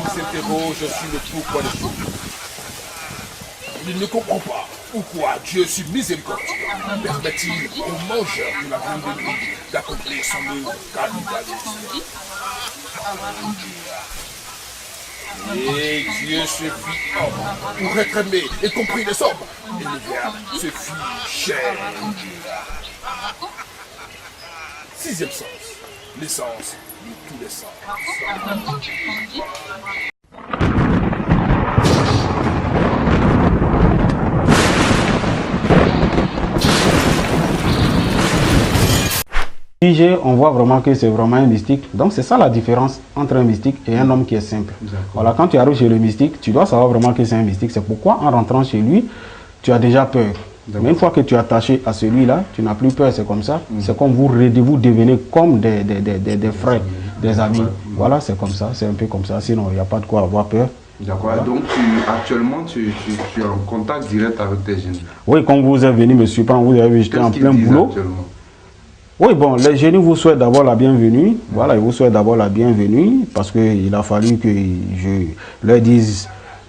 s'interroge sur le pourquoi des choses. Il ne comprend pas pourquoi Dieu suis miséricordieux permet-il aux mangeurs de la grande nuit d'accomplir son œuvre capitaliste. Et Dieu se fit homme pour être aimé et compris les hommes. Et le Verbe se fit chair. Sixième sens, l'essence de tous les sens. On voit vraiment que c'est vraiment un mystique. Donc c'est ça la différence entre un mystique et un homme qui est simple. Voilà, quand tu arrives chez le mystique, tu dois savoir vraiment que c'est un mystique. C'est pourquoi en rentrant chez lui, tu as déjà peur. Mais une fois que tu es attaché à celui-là, tu n'as plus peur, c'est comme ça. C'est comme vous devenez comme des frères, des amis. Voilà, c'est comme ça, c'est un peu comme ça. Sinon, il n'y a pas de quoi avoir peur. D'accord, voilà. Donc actuellement tu es en contact direct avec tes génies. Oui, quand vous êtes venu me surprendre, vous avez vu, j'étais en plein boulot. Oui, bon, les génies vous souhaitent d'abord la bienvenue. Voilà, ils vous souhaitent d'abord la bienvenue parce qu'il a fallu que je leur dise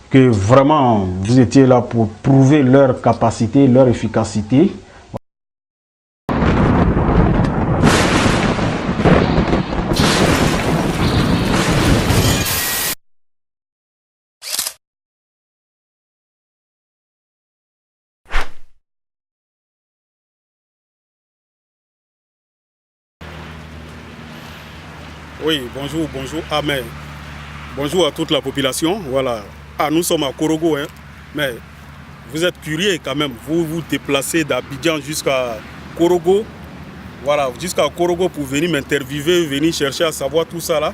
que vraiment vous étiez là pour prouver leur capacité, leur efficacité. Oui, bonjour, Amen. Bonjour à toute la population. Voilà. Ah, nous sommes à Korogo, hein. Mais vous êtes curieux quand même. Vous vous déplacez d'Abidjan jusqu'à Korogo. Voilà, jusqu'à Korogo pour venir m'interviewer, venir chercher à savoir tout ça là.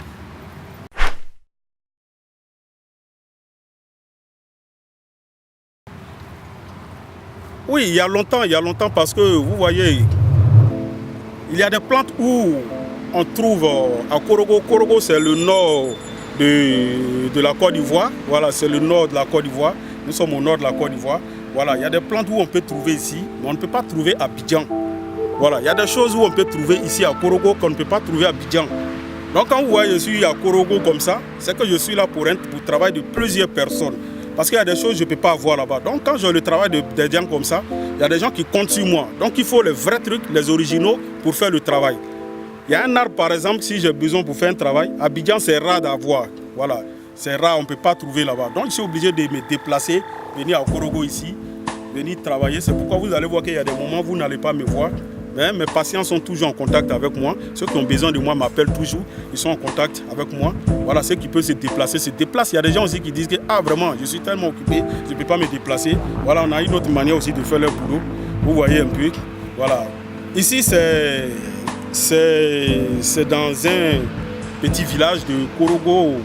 Oui, il y a longtemps parce que vous voyez, il y a des plantes où on trouve à Korogo. Korogo, c'est le nord de la Côte d'Ivoire. Voilà, c'est le nord de la Côte d'Ivoire. Nous sommes au nord de la Côte d'Ivoire. Voilà, il y a des plantes où on peut trouver ici, mais on ne peut pas trouver à Abidjan. Voilà, il y a des choses où on peut trouver ici à Korogo qu'on ne peut pas trouver à Abidjan. Donc quand vous voyez je suis à Korogo comme ça, c'est que je suis là pour le travail de plusieurs personnes. Parce qu'il y a des choses que je ne peux pas avoir là-bas. Donc quand j'ai le travail des gens comme ça, il y a des gens qui comptent sur moi. Donc il faut les vrais trucs, les originaux pour faire le travail. Il y a un arbre, par exemple, si j'ai besoin pour faire un travail, à Abidjan, c'est rare d'avoir. Voilà, c'est rare, on ne peut pas trouver là-bas. Donc, je suis obligé de me déplacer, venir à Korogo ici, venir travailler. C'est pourquoi vous allez voir qu'il y a des moments où vous n'allez pas me voir. Mais mes patients sont toujours en contact avec moi. Ceux qui ont besoin de moi m'appellent toujours. Ils sont en contact avec moi. Voilà, ceux qui peuvent se déplacent. Il y a des gens aussi qui disent que, ah, vraiment, je suis tellement occupé, je ne peux pas me déplacer. Voilà, on a une autre manière aussi de faire leur boulot. Vous voyez un peu. Voilà. Ici, c'est dans un petit village de Korogo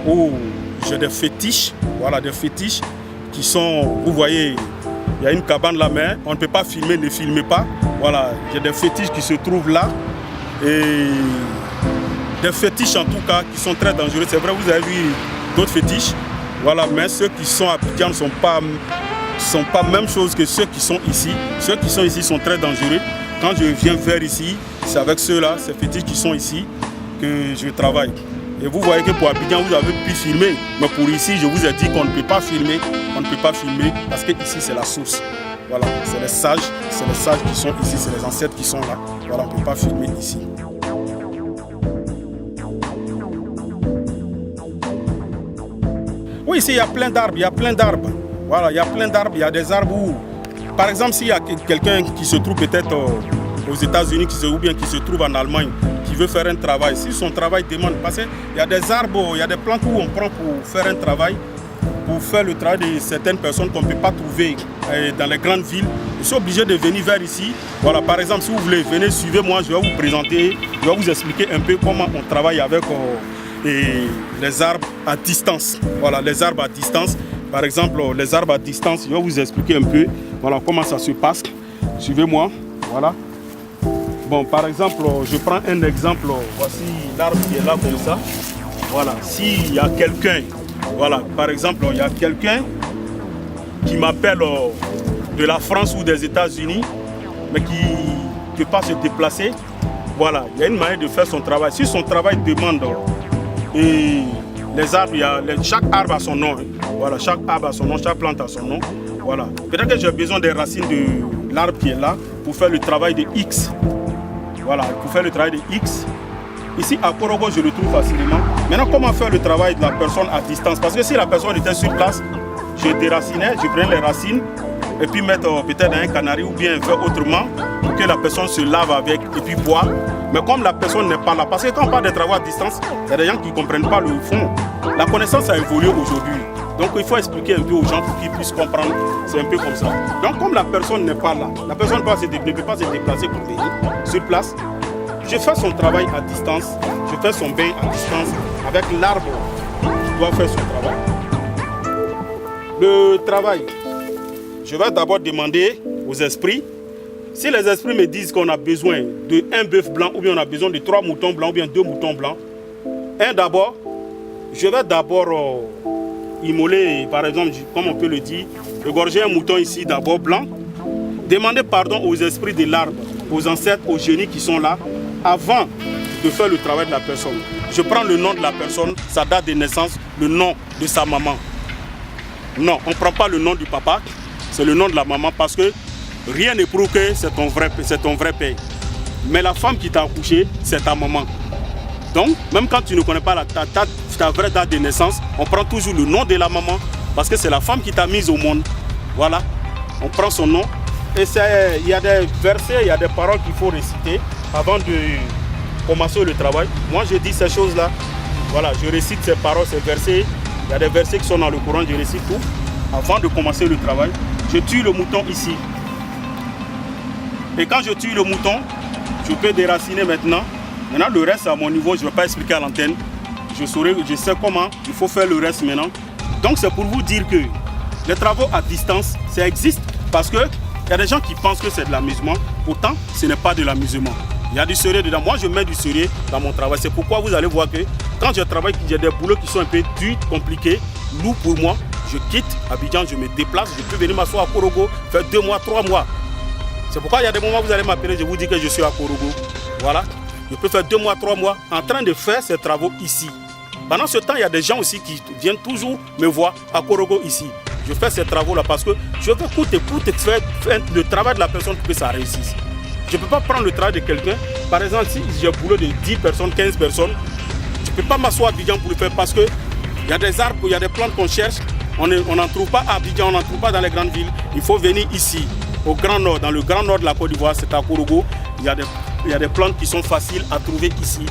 où j'ai des fétiches. Voilà, des fétiches qui sont, vous voyez, il y a une cabane là, mais on ne peut pas filmer, ne filmez pas. Voilà, il y a des fétiches qui se trouvent là. Et des fétiches en tout cas qui sont très dangereux. C'est vrai, vous avez vu d'autres fétiches. Voilà, mais ceux qui sont à Abidjan ne sont pas même chose que ceux qui sont ici. Ceux qui sont ici sont très dangereux. Quand je viens vers ici, c'est avec ceux-là, ces fétiches qui sont ici, que je travaille. Et vous voyez que pour Abidjan, vous avez pu filmer. Mais pour ici, je vous ai dit qu'on ne peut pas filmer. On ne peut pas filmer parce que ici, c'est la source. Voilà, c'est les sages qui sont ici, c'est les ancêtres qui sont là. Voilà, on ne peut pas filmer ici. Oui, ici, il y a plein d'arbres, Voilà, il y a plein d'arbres, il y a des arbres où, par exemple, s'il y a quelqu'un qui se trouve peut-être aux États-Unis ou bien qui se trouve en Allemagne, qui veut faire un travail, si son travail demande, parce qu'il y a des arbres, il y a des plantes où on prend pour faire un travail, pour faire le travail de certaines personnes qu'on ne peut pas trouver dans les grandes villes. Je suis obligé de venir vers ici. Voilà, par exemple, si vous voulez, venez, suivez-moi, je vais vous présenter, je vais vous expliquer un peu comment on travaille avec les arbres à distance. Voilà, les arbres à distance. Par exemple, les arbres à distance, je vais vous expliquer un peu voilà, comment ça se passe. Suivez-moi. Voilà. Bon, par exemple, je prends un exemple. Voici l'arbre qui est là comme ça. Voilà, s'il y a quelqu'un, voilà, par exemple, il y a quelqu'un qui m'appelle de la France ou des États-Unis, mais qui ne peut pas se déplacer, voilà, il y a une manière de faire son travail. Si son travail demande, et les arbres, chaque arbre a son nom, voilà, chaque arbre a son nom, chaque plante a son nom, voilà. Peut-être que j'ai besoin des racines de l'arbre qui est là pour faire le travail de X, voilà, pour faire le travail de X. Ici à Korogo, je le trouve facilement. Maintenant, comment faire le travail de la personne à distance? Parce que si la personne était sur place, je déracinais, je prenais les racines et puis mettre peut-être un canari ou bien faire autrement pour que la personne se lave avec et puis boire. Mais comme la personne n'est pas là, parce que quand on parle de travail à distance, il y a des gens qui ne comprennent pas le fond. La connaissance a évolué aujourd'hui. Donc il faut expliquer un peu aux gens pour qu'ils puissent comprendre. C'est un peu comme ça. Donc comme la personne n'est pas là, la personne ne peut pas se déplacer pour venir sur place, je fais son travail à distance, je fais son bain à distance avec l'arbre qui doit faire son travail. Le travail, je vais d'abord demander aux esprits. Si les esprits me disent qu'on a besoin d'un bœuf blanc ou bien on a besoin de 3 moutons blancs ou bien 2 moutons blancs, je vais d'abord immoler, par exemple, comme on peut le dire, égorger un mouton ici d'abord blanc, demander pardon aux esprits de l'arbre, aux ancêtres, aux génies qui sont là, avant de faire le travail de la personne. Je prends le nom de la personne, sa date de naissance, le nom de sa maman. Non, on ne prend pas le nom du papa, c'est le nom de la maman parce que rien ne prouve que c'est ton vrai père. Mais la femme qui t'a accouché, c'est ta maman. Donc, même quand tu ne connais pas ta vraie date de naissance, on prend toujours le nom de la maman parce que c'est la femme qui t'a mise au monde. Voilà, on prend son nom. Et il y a des versets, il y a des paroles qu'il faut réciter avant de commencer le travail. Moi, je dis ces choses-là. Voilà, je récite ces paroles, ces versets. Il y a des versets qui sont dans le Coran, je récite tout. Avant de commencer le travail, je tue le mouton ici. Et quand je tue le mouton, je peux déraciner maintenant. Maintenant, le reste à mon niveau, je ne vais pas expliquer à l'antenne. Je sais comment il faut faire le reste maintenant. Donc, c'est pour vous dire que les travaux à distance, ça existe parce que il y a des gens qui pensent que c'est de l'amusement. Pourtant, ce n'est pas de l'amusement. Il y a du sérieux dedans. Moi, je mets du sérieux dans mon travail. C'est pourquoi vous allez voir que quand je travaille, il y a des boulots qui sont un peu durs, compliqués, lourds pour moi. Je quitte Abidjan, je me déplace. Je peux venir m'asseoir à Korogo, faire 2 mois, 3 mois. C'est pourquoi il y a des moments où vous allez m'appeler, je vous dis que je suis à Korogo. Voilà. Je peux faire 2 mois, 3 mois en train de faire ces travaux ici. Pendant ce temps, il y a des gens aussi qui viennent toujours me voir à Korogo ici. Je fais ces travaux-là parce que je veux coûte faire le travail de la personne pour que ça réussisse. Je ne peux pas prendre le travail de quelqu'un. Par exemple, si j'ai un boulot de 10 personnes, 15 personnes, je ne peux pas m'asseoir à Abidjan pour le faire parce qu'il y a des arbres, il y a des plantes qu'on cherche. On n'en trouve pas à Abidjan, on n'en trouve pas dans les grandes villes. Il faut venir ici, au Grand Nord, dans le Grand Nord de la Côte d'Ivoire, c'est à Korogo. Il y a des plantes qui sont faciles à trouver ici.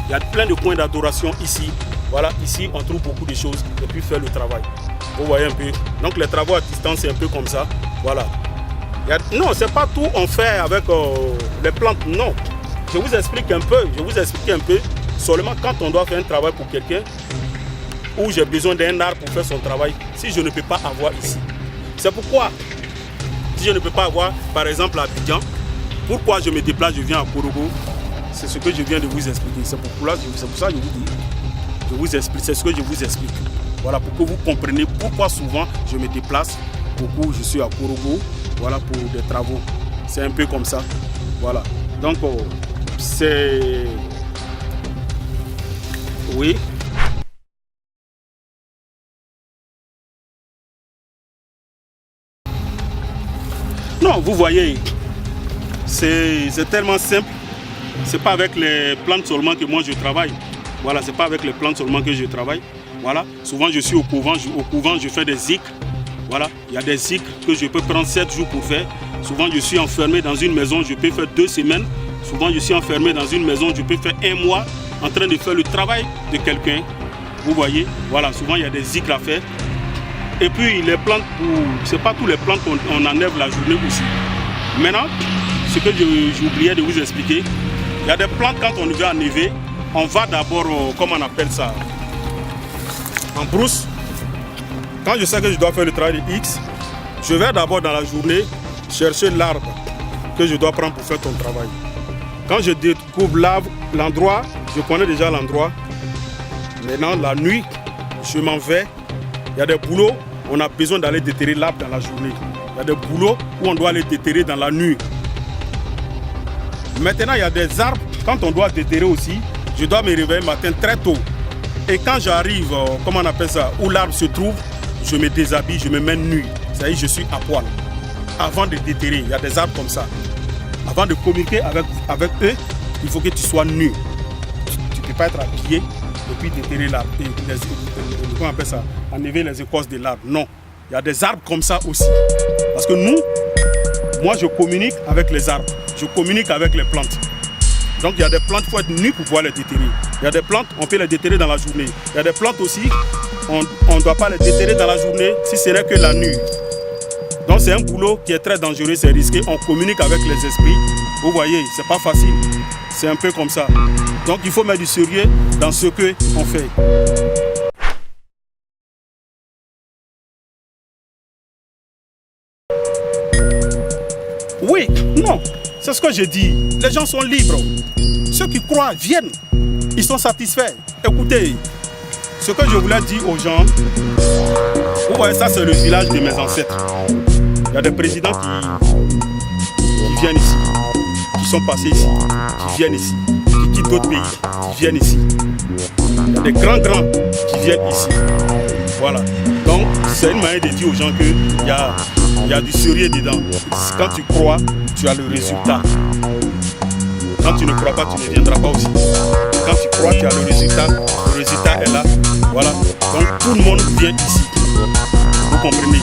Il y a plein de coins d'adoration ici. Voilà, ici, on trouve beaucoup de choses et puis faire le travail. Vous voyez un peu. Donc les travaux à distance, c'est un peu comme ça. Voilà. Non, c'est pas tout on fait avec les plantes. Non. Je vous explique un peu. Seulement quand on doit faire un travail pour quelqu'un, où j'ai besoin d'un arbre pour faire son travail, si je ne peux pas avoir ici. C'est pourquoi, si je ne peux pas avoir, par exemple, à Abidjan, pourquoi je me déplace, je viens à Korogo, c'est ce que je viens de vous expliquer. C'est pour ça que je vous dis. Je vous explique, c'est ce que je vous explique. Voilà, pour que vous compreniez pourquoi souvent je me déplace, beaucoup je suis à Korogo, voilà, pour des travaux. C'est un peu comme ça. Voilà. Donc, c'est... Oui. Non, vous voyez, c'est tellement simple. C'est pas avec les plantes seulement que moi je travaille. Voilà, c'est pas avec les plantes seulement que je travaille. Voilà, souvent je suis au couvent je fais des zikrs. Voilà, il y a des zikrs que je peux prendre 7 jours pour faire. Souvent je suis enfermé dans une maison, je peux faire 2 semaines. Souvent je suis enfermé dans une maison, je peux faire 1 mois en train de faire le travail de quelqu'un. Vous voyez, voilà, souvent il y a des zikrs à faire. Et puis les plantes, c'est pas tous les plantes qu'on enlève la journée aussi. Maintenant, ce que j'ai oublié de vous expliquer, il y a des plantes quand on veut enlever, on va d'abord, comment on appelle ça, en brousse. Quand je sais que je dois faire le travail de X, je vais d'abord dans la journée chercher l'arbre que je dois prendre pour faire ton travail. Quand je découvre l'endroit, je connais déjà l'endroit. Maintenant, la nuit, je m'en vais. Il y a des boulots, on a besoin d'aller déterrer l'arbre dans la journée. Il y a des boulots où on doit aller déterrer dans la nuit. Maintenant, il y a des arbres, quand on doit déterrer aussi, je dois me réveiller le matin très tôt. Et quand j'arrive, comment on appelle ça, où l'arbre se trouve, je me déshabille, je me mets nu. Ça y est, je suis à poil. Avant de déterrer, il y a des arbres comme ça. Avant de communiquer avec eux, il faut que tu sois nu. Tu ne peux pas être habillé et puis déterrer l'arbre. Comment on appelle ça? Enlever les écorces de l'arbre. Non. Il y a des arbres comme ça aussi. Parce que nous, moi je communique avec les arbres. Je communique avec les plantes. Donc il y a des plantes, il faut être nu pour pouvoir les déterrer. Il y a des plantes, on peut les déterrer dans la journée. Il y a des plantes aussi, on ne doit pas les déterrer dans la journée si ce n'est que la nuit. Donc c'est un boulot qui est très dangereux, c'est risqué. On communique avec les esprits. Vous voyez, c'est pas facile. C'est un peu comme ça. Donc il faut mettre du sérieux dans ce qu'on fait. Oui, non, c'est ce que je dis. Les gens sont libres. Ceux qui croient viennent. Ils sont satisfaits. Écoutez, ce que je voulais dire aux gens, vous voyez, ça c'est le village de mes ancêtres. Il y a des présidents qui viennent ici, qui sont passés ici, qui viennent ici, qui quittent d'autres pays, qui viennent ici. Il y a des grands qui viennent ici. Voilà. Donc, c'est une manière de dire aux gens qu'il y a du sérieux dedans. Quand tu crois, tu as le résultat. Quand tu ne crois pas, tu ne viendras pas aussi. Quand tu crois, tu as le résultat est là. Voilà. Donc, tout le monde vient ici. Vous comprenez?